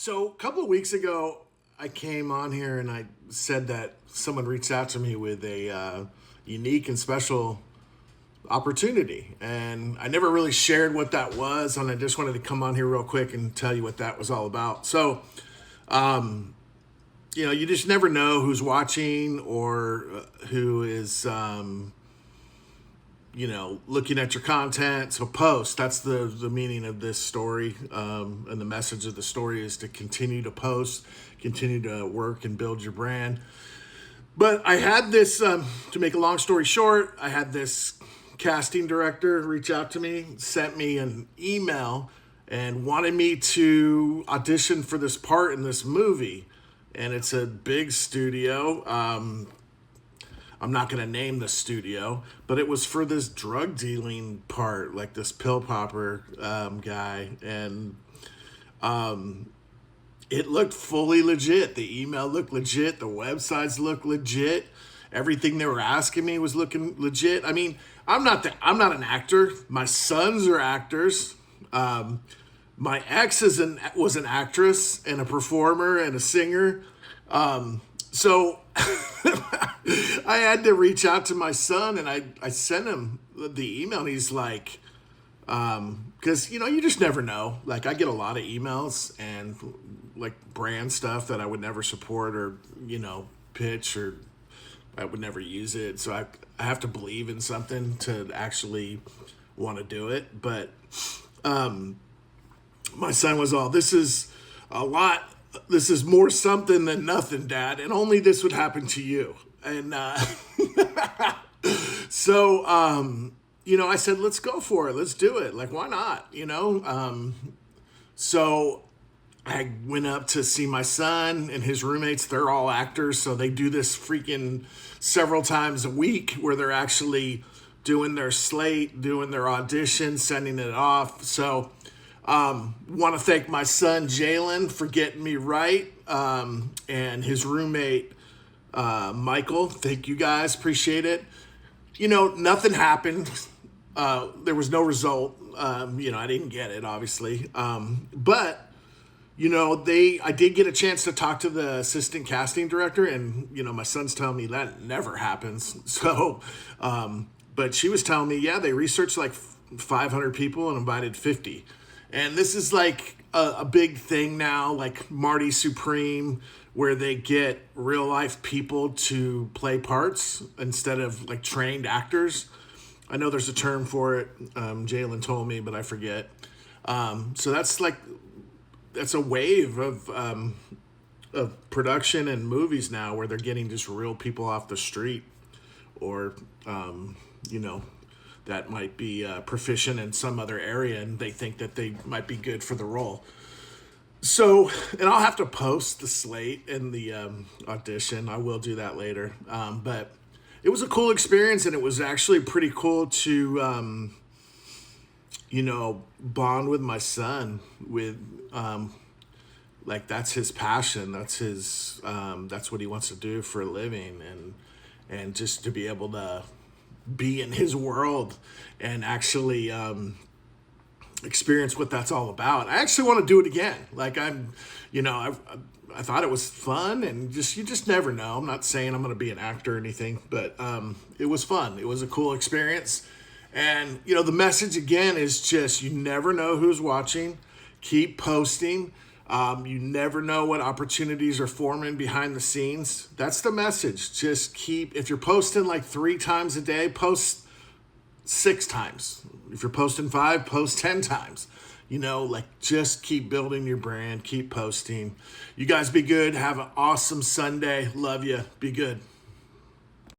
So a couple of weeks ago, I came on here and I said that someone reached out to me with a unique and special opportunity. And I never really shared what that was. And I just wanted to come on here real quick and tell you what that was all about. So, you just never know who's watching or who is, looking at your content. So post, that's the meaning of this story. And the message of the story is to continue to post, continue to work and build your brand. But I had this, to make a long story short, I had this casting director reach out to me, sent me an email and wanted me to audition for this part in this movie. And it's a big studio. I'm not going to name the studio, but it was for this drug dealing part, like this pill popper guy. And it looked fully legit. The email looked legit. The websites looked legit. Everything they were asking me was looking legit. I mean, I'm not an actor. My sons are actors. My ex was an actress and a performer and a singer. So I had to reach out to my son, and I sent him the email, and he's like, because, you just never know. Like, I get a lot of emails and, like, brand stuff that I would never support or, pitch, or I would never use it. So I have to believe in something to actually want to do it. But my son was all, this is more something than nothing, Dad, and only this would happen to you. And so, I said, let's go for it. Let's do it. Like, why not? So I went up to see my son and his roommates. They're all actors, so they do this freaking several times a week where they're actually doing their slate, doing their audition, sending it off. So want to thank my son, Jaelin, for getting me right, and his roommate, Michael. Thank you guys. Appreciate it. Nothing happened. There was no result. I didn't get it, obviously. But, I did get a chance to talk to the assistant casting director, and, my son's telling me that never happens. So, but she was telling me, yeah, they researched like 500 people and invited 50. And this is like a big thing now, like Marty Supreme, where they get real life people to play parts instead of like trained actors. I know there's a term for it. Jaelin told me, but I forget. So that's a wave of production and movies now where they're getting just real people off the street, or that might be proficient in some other area, and they think that they might be good for the role. So, and I'll have to post the slate and the audition. I will do that later. But it was a cool experience, and it was actually pretty cool to, bond with my son with, that's his passion. That's his, that's what he wants to do for a living. And just to be able to be in his world and actually experience what that's all about. I actually want to do it again. Like I thought it was fun, and you just never know. I'm not saying I'm going to be an actor or anything, but it was fun. It was a cool experience. And, the message again is just, you never know who's watching. Keep posting. You never know what opportunities are forming behind the scenes. That's the message. Just if you're posting like 3 times a day, post 6 times. If you're posting 5, post 10 times. Just keep building your brand, keep posting. You guys be good. Have an awesome Sunday. Love you. Be good.